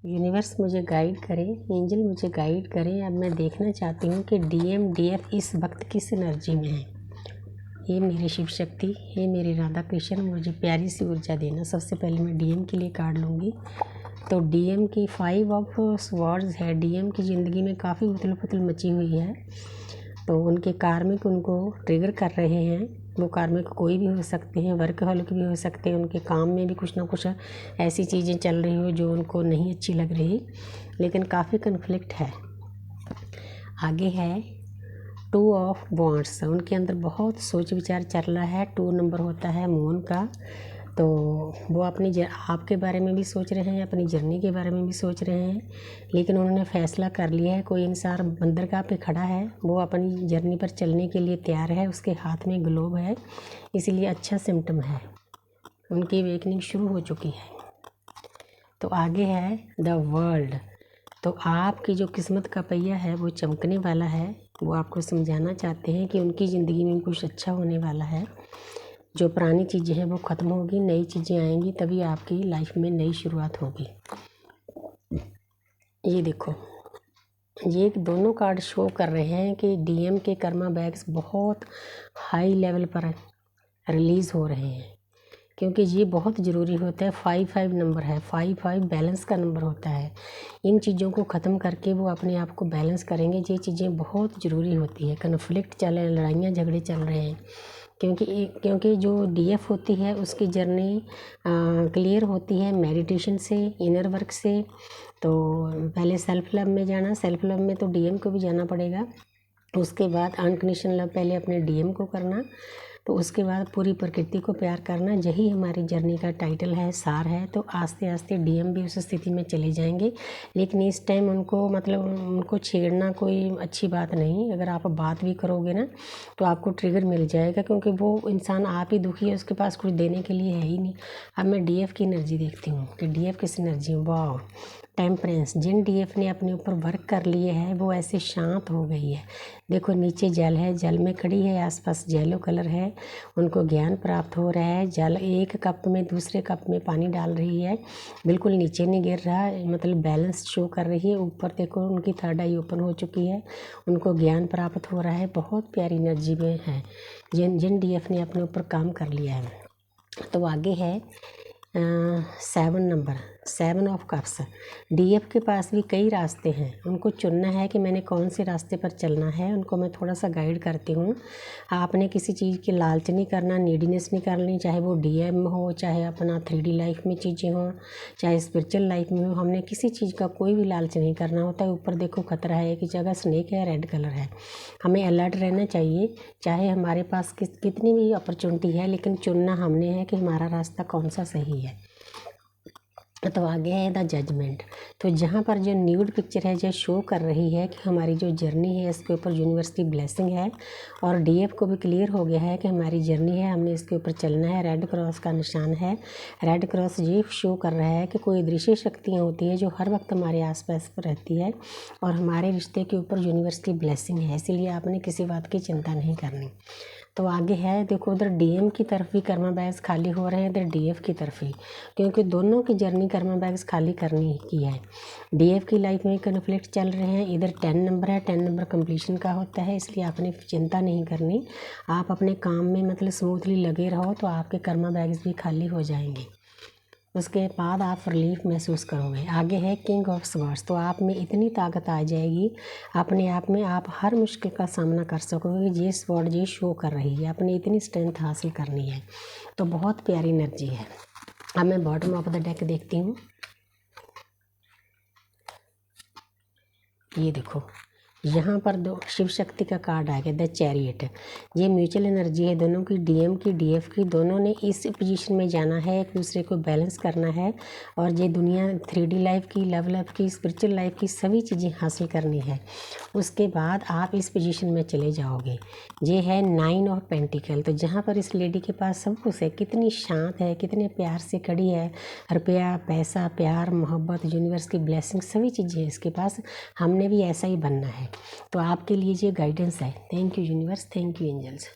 Universe मुझे guide करे, angel मुझे गाइड करें। अब मैं देखना चाहती हूँ कि डीएम डीएफ इस वक्त किस एनर्जी में है। ये मेरी शिव शक्ति, ये मेरे राधा कृष्ण, मुझे प्यारी सी ऊर्जा देना। सबसे पहले मैं डीएम के लिए कार्ड लूँगी। तो डीएम की 5 ऑफ स्वॉर्ड्स है। डीएम की ज़िंदगी में काफ़ी उथल पुथल मची हुई है। तो उनके कार्मिक उनको ट्रिगर कर रहे हैं। वो कार्मिक कोई भी हो सकते हैं, वर्कहॉलिक भी हो सकते हैं। उनके काम में भी कुछ ना कुछ ऐसी चीज़ें चल रही हो जो उनको नहीं अच्छी लग रही, लेकिन काफ़ी कन्फ्लिक्ट है। आगे है 2 ऑफ वॉन्ड्स। उनके अंदर बहुत सोच विचार चल रहा है। 2 नंबर होता है मून का। तो वो अपनी आपके बारे में भी सोच रहे हैं, अपनी जर्नी के बारे में भी सोच रहे हैं, लेकिन उन्होंने फ़ैसला कर लिया है। कोई इंसान बंदरगाह पे खड़ा है, वो अपनी जर्नी पर चलने के लिए तैयार है। उसके हाथ में ग्लोब है, इसीलिए अच्छा सिम्टम है। उनकी अवेकनिंग शुरू हो चुकी है। तो आगे है द वर्ल्ड। तो आपकी जो किस्मत का पहिया है वो चमकने वाला है। वो आपको समझाना चाहते हैं कि उनकी ज़िंदगी में कुछ अच्छा होने वाला है। जो पुरानी चीज़ें हैं वो ख़त्म होगी, नई चीज़ें आएंगी, तभी आपकी लाइफ में नई शुरुआत होगी। ये देखो, ये दोनों कार्ड शो कर रहे हैं कि डीएम के कर्मा बैग्स बहुत हाई लेवल पर रिलीज़ हो रहे हैं, क्योंकि ये बहुत ज़रूरी होता है। 5 नंबर है, 5 बैलेंस का नंबर होता है। इन चीज़ों को ख़त्म करके वो अपने आप को बैलेंस करेंगे। ये चीज़ें बहुत ज़रूरी होती है। कन्फ्लिक्ट चल रहे हैं, लड़ाइयाँ झगड़े चल रहे हैं, क्योंकि जो डीएफ होती है उसकी जर्नी क्लियर होती है मेडिटेशन से, इनर वर्क से। तो पहले सेल्फ लव में जाना, सेल्फ लव में तो डीएम को भी जाना पड़ेगा। उसके बाद अनकंडीशनल लव पहले अपने डीएम को करना, तो उसके बाद पूरी प्रकृति को प्यार करना। यही हमारी जर्नी का टाइटल है, सार है। तो आस्ते आस्ते डीएम भी उस स्थिति में चले जाएंगे, लेकिन इस टाइम उनको छेड़ना कोई अच्छी बात नहीं। अगर आप बात भी करोगे ना तो आपको ट्रिगर मिल जाएगा, क्योंकि वो इंसान आप ही दुखी है, उसके पास कुछ देने के लिए है ही नहीं। अब मैं डीएफ की एनर्जी देखती हूँ कि डीएफ किस एनर्जी में। वाह, टेम्परेंस। जिन डीएफ ने अपने ऊपर वर्क कर लिए है वो ऐसे शांत हो गई है। देखो नीचे जल है, जल में खड़ी है, आसपास येलो कलर है। उनको ज्ञान प्राप्त हो रहा है। जल एक कप में दूसरे कप में पानी डाल रही है, बिल्कुल नीचे नहीं गिर रहा, मतलब बैलेंस शो कर रही है। ऊपर देखो उनकी 3rd आई ओपन हो चुकी है, उनको ज्ञान प्राप्त हो रहा है। बहुत प्यारी एनर्जी में है जिन डीएफ ने अपने ऊपर काम कर लिया है। तो आगे है 7 नंबर, 7 ऑफ कप्स। डीएफ के पास भी कई रास्ते हैं, उनको चुनना है कि मैंने कौन से रास्ते पर चलना है। उनको मैं थोड़ा सा गाइड करती हूँ। आपने किसी चीज़ की लालच नहीं करना, नीडीनेस नहीं करनी, चाहे वो डीएम हो, चाहे अपना 3D लाइफ में चीज़ें हों, चाहे स्पिरिचुअल लाइफ में हो। हमने किसी चीज़ का कोई भी लालच नहीं करना होता है। ऊपर देखो खतरा है, एक जगह स्नेक है, रेड कलर है। हमें अलर्ट रहना चाहिए, चाहे हमारे पास कितनी भी अपॉर्चुनिटी है, लेकिन चुनना हमने है कि हमारा रास्ता कौन सा सही है। तो आगे है द जजमेंट। तो जहाँ पर जो न्यूड पिक्चर है जो शो कर रही है कि हमारी जो जर्नी है इसके ऊपर यूनिवर्स की ब्लेसिंग है, और डीएफ को भी क्लियर हो गया है कि हमारी जर्नी है, हमने इसके ऊपर चलना है। रेड क्रॉस का निशान है। रेड क्रॉस ये शो कर रहा है कि कोई दृश्य शक्तियाँ होती है जो हर वक्त हमारे आसपास रहती है, और हमारे रिश्ते के ऊपर यूनिवर्स की ब्लेसिंग है, इसीलिए आपने किसी बात की चिंता नहीं करनी। तो आगे है देखो, उधर डीएम की तरफ भी कर्मा बैग्स खाली हो रहे हैं, इधर डीएफ की तरफ भी, क्योंकि दोनों की जर्नी कर्मा बैग्स खाली करनी की है। डीएफ की लाइफ में कन्फ्लिक्ट चल रहे हैं। इधर 10 नंबर है, 10 नंबर कंप्लीशन का होता है, इसलिए आपने चिंता नहीं करनी। आप अपने काम में मतलब स्मूथली लगे रहो तो आपके कर्मा बैग्स भी खाली हो जाएंगे। उसके बाद आप रिलीफ महसूस करोगे। आगे है किंग ऑफ स्वॉर्ड्स। तो आप में इतनी ताकत आ जाएगी अपने आप में, आप हर मुश्किल का सामना कर सकोगे। ये स्वॉर्ड ये शो कर रही है, अपनी इतनी स्ट्रेंथ हासिल करनी है। तो बहुत प्यारी एनर्जी है। अब मैं बॉटम ऑफ द डेक देखती हूँ। ये देखो, यहाँ पर 2 शिव शक्ति का कार्ड आ गया, द चैरियट। ये म्यूचुअल एनर्जी है दोनों की, डीएम की डीएफ की। दोनों ने इस पोजीशन में जाना है, एक दूसरे को बैलेंस करना है, और ये दुनिया 3D लाइफ की, लव लाइफ की, स्पिरिचुअल लाइफ की सभी चीज़ें हासिल करनी है। उसके बाद आप इस पोजीशन में चले जाओगे। ये है 9 ऑफ पेंटिकल। तो जहाँ पर इस लेडी के पास सब कुछ है, कितनी शांत है, कितने प्यार से खड़ी है। रुपया, पैसा, प्यार, मोहब्बत, यूनिवर्स की ब्लेसिंग सभी चीज़ें इसके पास। हमने भी ऐसा ही बनना है। तो आपके लिए ये गाइडेंस है। Thank you universe, thank you angels.